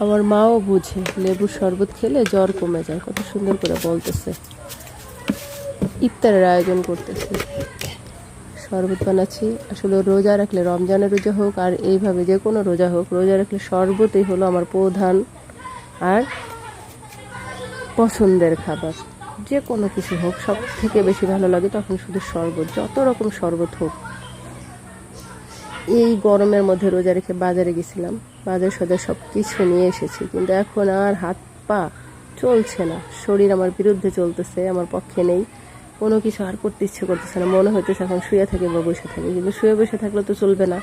আমার মাও বুঝে লেবুর শরবত খেলে জ্বর কমে যায়, কত সুন্দর করে বলতেছে। ইফতারের আয়োজন করতেছে, শরবত বানাচ্ছি। আসলে রোজা রাখলে, রমজানের রোজা হোক আর এইভাবে যে কোনো রোজা হোক, রোজা রাখলে শরবতই হলো আমার প্রধান আর পছন্দের খাবার। যে কোনো কিছু হোক, সব থেকে বেশি ভালো লাগে তখন শুধু শরবত, যত রকম শরবত হোক। এই গরমের মধ্যে রোজা রেখে বাজারে গেছিলাম, বাজার সদায় সব কিছু নিয়ে এসেছি, কিন্তু এখন আর হাত পা চলছে না, শরীর আমার বিরুদ্ধে চলতেছে, আমার পক্ষে নেই, কোনো কিছু আর করতে ইচ্ছে করতেছে না। মনে হইতেছে এখন শুয়ে থাকি বা বসে থাকি, কিন্তু শুয়ে বসে থাকলে তো চলবে না।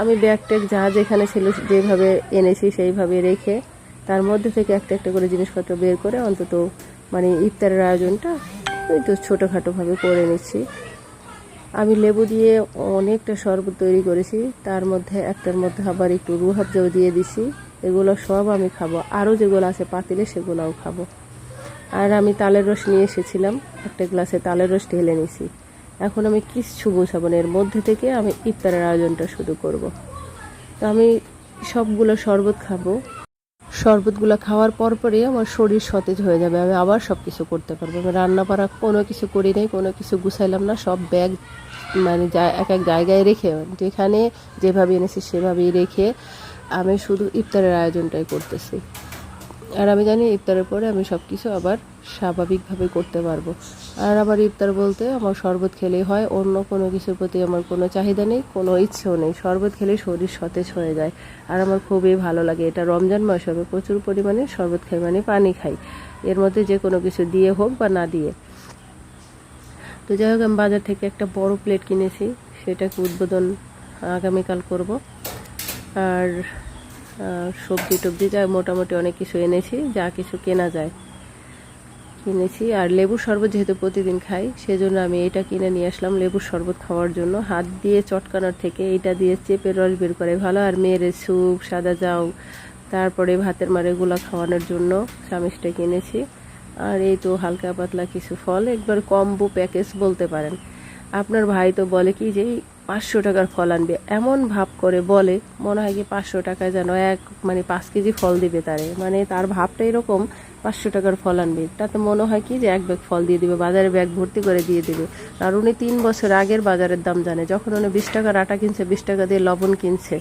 আমি ব্যাগ ট্যাগ যা যেখানে ছিল যেভাবে এনেছি সেইভাবে রেখে তার মধ্যে থেকে একটা একটা করে জিনিসপত্র বের করে অন্তত মানে ইফতারের আয়োজনটা ওই তো ছোটোখাটোভাবে করে নিচ্ছি। আমি লেবু দিয়ে অনেকটা শরবত তৈরি করেছি, তার মধ্যে একটার মধ্যে আবার একটু রুহাবজাও দিয়ে দিছি। এগুলো সব আমি খাবো, আরও যেগুলো আছে পাতিলে সেগুলোও খাবো। আর আমি তালের রস নিয়ে এসেছিলাম, একটা গ্লাসে তালের রস ঢেলে নিছি। এখন আমি কিচ্ছু বোঝাবো না, এর মধ্যে থেকে আমি ইফতারের আয়োজনটা শুরু করব। তো আমি সবগুলো শরবত খাবো, শরবতগুলো খাওয়ার পরপরই আমার শরীর সতেজ হয়ে যাবে, আমি আবার সব কিছু করতে পারবো। আমি রান্না বাড়া কোনো কিছু করি নাই, কোনো কিছু গুছাইলাম না, সব ব্যাগ মানে এক এক জায়গায় রেখে, যেখানে যেভাবে এনেছি সেভাবেই রেখে আমি শুধু ইফতারের আয়োজনটাই করতেছি। আর আমি জানি ইফতারের পরে আমি সব কিছু আবার স্বাভাবিকভাবে করতে পারবো। আর আবার ইফতার বলতে আমার শরবত খেলেই হয়, অন্য কোনো কিছুর প্রতি আমার কোনো চাহিদা নেই, কোনো ইচ্ছেও নেই। শরবত খেলে শরীর সতেজ হয়ে যায় আর আমার খুবই ভালো লাগে। এটা রমজান মাস, আমি প্রচুর পরিমাণে শরবত খাই, মানে পানি খাই, এর মধ্যে যে কোনো কিছু দিয়ে হোক বা না দিয়ে। তো যাই হোক, আমি বাজার থেকে একটা বড় প্লেট কিনেছি, সেটাকে উদ্বোধন আগামীকাল করব। আর সবজি টবজি যা মোটামুটি অনেক কিছু এনেছি, যা কিছু কেনা যায় কিনেছি। আর লেবুর শরবত যেহেতু প্রতিদিন খাই, সেজন্য আমি এটা কিনে নিয়ে আসলাম লেবুর শরবত খাওয়ার জন্য। হাত দিয়ে চটকানোর থেকে এটা দিয়ে চেপে রস বের করে ভালো। আর মেয়ের স্যুপ, সাদা জাউ, তারপরে ভাতের মার এগুলো খাওয়ানোর জন্য চামিচটা কিনেছি। আর এই তো হালকা পাতলা কিছু ফল, একবার কম্বো প্যাকেজ বলতে পারেন। আপনার ভাই তো বলে কি যে 500 টাকার ফল আনবে, এমন ভাব করে বলে, মনে হয় কি 500 টাকায় যেন মানে 5 কেজি ফল দিবে তারে, মানে তার ভাবটা এরকম। 500 টাকার ফল আনবে, তাতে মনে হয় কি যে এক ব্যাগ ফল দিয়ে দিবে, বাজারে ব্যাগ ভর্তি করে দিয়ে দিবে। আর উনি 3 বছর আগের বাজারের দাম জানে, যখন উনি 20 টাকার আটা কিনছে, 20 টাকা দিয়ে লবণ কিনছে,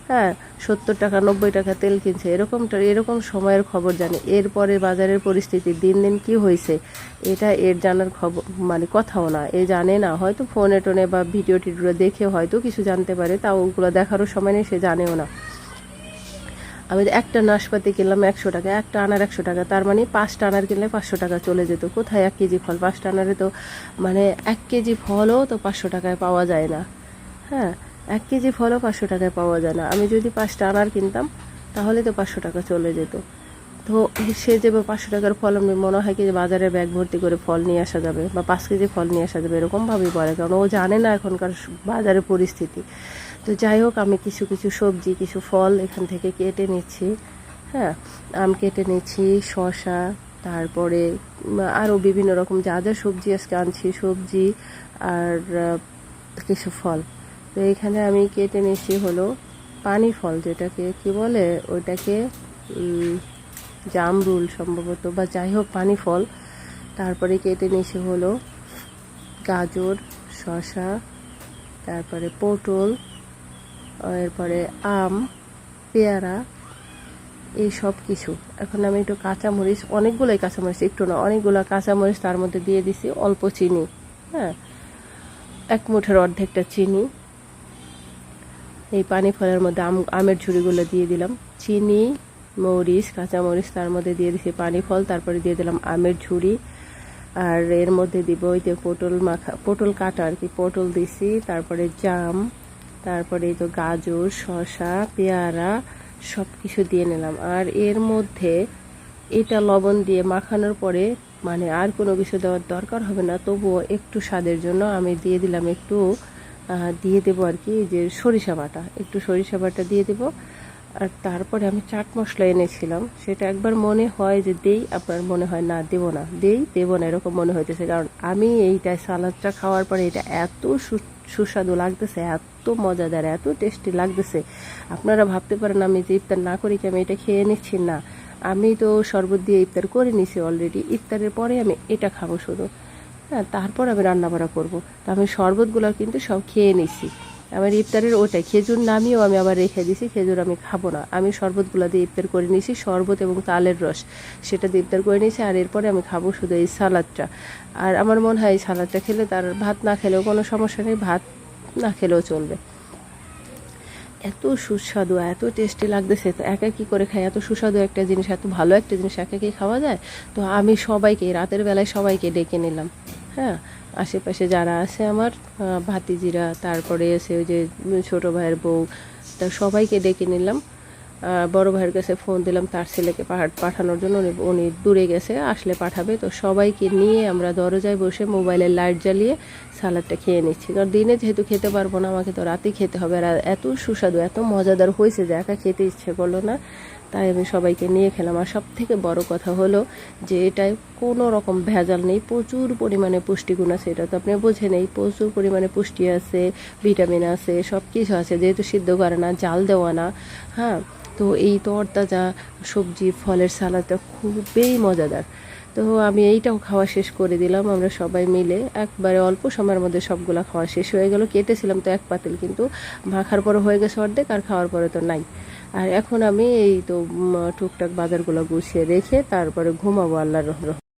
হ্যাঁ 70 টাকা 90 টাকা তেল কিনছে, এরকম সময়ের খবর জানে। এরপরে বাজারের পরিস্থিতি দিন দিন কি হয়েছে এটা এর জানার খবর মানে কথাও না, এ জানে না। হয়তো ফোনে টোনে বা ভিডিও টিডিও দেখে হয়তো কিছু জানতে পারে, তাও ওগুলো দেখারও সময় নেই, সে জানেও না। আমি একটা নাশপাতি কিনলাম 100 টাকা, একটা আনার 100 টাকা, তার মানে 5টা আনার কিনলে 500 টাকা চলে যেত। কোথায় 1 কেজি ফল? 5টা আনারে তো মানে 1 কেজি ফলও তো 500 টাকায় পাওয়া যায় না। হ্যাঁ, 1 কেজি ফলও 500 টাকায় পাওয়া যায় না। আমি যদি 5টা আনার কিনতাম তাহলে তো 500 টাকা চলে যেত। তো সে যে 500 টাকার ফল, আমি মনে হয় কি যে বাজারে ব্যাগ ভর্তি করে ফল নিয়ে আসা যাবে বা 5 কেজি ফল নিয়ে আসা যাবে, এরকমভাবেই বলে, কারণ ও জানে না এখনকার বাজারের পরিস্থিতি। তো যাই হোক, আমি কিছু কিছু সবজি, কিছু ফল এখান থেকে কেটে নিচ্ছি। হ্যাঁ, আম কেটে নিচ্ছি, শসা, তারপরে আরও বিভিন্ন রকম যা যা সবজি আজকে আনছি, সবজি আর কিছু ফল। তো এখানে আমি কেটে নিচ্ছি হলো পানি ফল, যেটাকে কি বলে, ওইটাকে জামরুল সম্ভবত, বা যাই হোক পানি ফল। তারপরে কেটে নিয়েছি হলো গাজর, শসা, তারপরে পটল, এরপরে আম, পেয়ারা, এই সব কিছু। এখন আমি একটু কাঁচামরিচ, অনেকগুলোই কাঁচামরিচ, একটু না অনেকগুলো কাঁচামরিচ তার মধ্যে দিয়ে দিছি, অল্প চিনি, হ্যাঁ 1 মুঠের অর্ধেকটা চিনি। এই পানি ফলের মধ্যে আমের ঝুড়িগুলো দিয়ে দিলাম, চিনি, মরিচ, কাঁচামরিচ, তার মধ্যে দিয়ে দিছি পানি ফল, তারপরে দিয়ে দিলাম আমের ঝুড়ি। আর এর মধ্যে দিব ওই যে পটল কাটা আর কি, পটল দিছি, তারপরে জাম, তারপরে এই তো গাজর, শসা, পেয়ারা, সব কিছু দিয়ে নিলাম। আর এর মধ্যে এটা লবণ দিয়ে মাখানোর পরে মানে আর কোনো কিছু দেওয়ার দরকার হবে না, তবুও একটু স্বাদের জন্য আমি দিয়ে দিলাম একটু দিয়ে দেবো আর কি যে সরিষা বাটা, একটু সরিষা বাটা দিয়ে দেবো। আর তারপরে আমি চাট মশলা এনেছিলাম, সেটা একবার মনে হয় যে দেই, আপনার মনে হয় না দেবো না, দেবো না, এরকম মনে হইতেছে। কারণ আমি এইটা সালাদটা খাওয়ার পরে এটা এত সুস্বাদু লাগতেছে, এত মজাদার, এত টেস্টি লাগতেছে। আপনারা ভাবতে পারেন আমি যে ইফতার না করি কি আমি এটা খেয়ে নিচ্ছি, না, আমি তো শরবত দিয়ে ইফতার করে নিছি অলরেডি। ইফতারের পরে আমি এটা খাবো শুধু, হ্যাঁ, তারপর আমি রান্না বাড়া করবো। তো আমি শরবতগুলো কিন্তু সব খেয়ে নিছি। আমার ইফতারের ওটাই খেজুর নামিয়েও আমি আবার রেখে দিছি, খেজুর আমি খাবো না। আমি শরবতগুলো দিয়ে ইফতার করে নিয়েছি, শরবত এবং তালের রস, সেটা দিয়ে ইফতার করে নিয়েছি। আর এরপরে আমি খাবো শুধু এই সালাদটা। আর আমার মনে হয় এই সালাদটা খেলে তার ভাত না খেলেও কোনো সমস্যা নেই, ভাত না খেলেও চলবে। এত সুস্বাদু, এত টেস্টি লাগতেছে, তো একা কী করে খাই? এত সুস্বাদু একটা জিনিস, এত ভালো একটা জিনিস একা কি খাওয়া যায়? তো আমি সবাইকে রাতের বেলায় সবাইকে ডেকে নিলাম, হ্যাঁ, আশেপাশে যারা আছে আমার ভাতিজিরা, তারপরে এসে ওই যে ছোটো ভাইয়ের বউ, তা সবাইকে ডেকে নিলাম। বড় ভাইয়ের কাছে ফোন দিলাম তার ছেলেকে পাঠানোর জন্য, উনি দূরে গেছে, আসলে পাঠাবে। তো সবাইকে নিয়ে আমরা দরজায় বসে মোবাইলের লাইট জ্বালিয়ে সালাদটা খেয়ে নিচ্ছি। কারণ দিনে যেহেতু খেতে পারবো না, আমাকে তো রাতেই খেতে হবে। আর এত সুস্বাদু, এত মজাদার হয়েছে যে একা খেতে ইচ্ছে করলো না, তাই আমি সবাইকে নিয়ে খেলাম। আর সব থেকে বড় কথা হলো যে এটায় কোনো রকম ভেজাল নেই, প্রচুর পরিমাণে পুষ্টিগুণ আছে। এটা তো আপনি বোঝেন, এই প্রচুর পরিমাণে পুষ্টি আছে, ভিটামিন আছে, সব কিছু আছে, যেহেতু সিদ্ধ করে না, জাল দেওয়া না, হ্যাঁ। তো এই তরতাজা সবজি ফলের সালাদটা খুবই মজাদার। তো আমি এইটাও খাওয়া শেষ করে দিলাম, আমরা সবাই মিলে একবারে অল্প সময়ের মধ্যে সবগুলা খাওয়া শেষ হয়ে গেল। কেটেছিলাম তো এক পাতিল, কিন্তু মাখার পরে হয়ে গেছে অর্ধেক, আর খাওয়ার পরে তো নাই। আর এখন আমি এই তো টুকটাক বাজারগুলো গুছিয়ে রেখে তারপরে ঘুমাবো আল্লাহর রহমতে।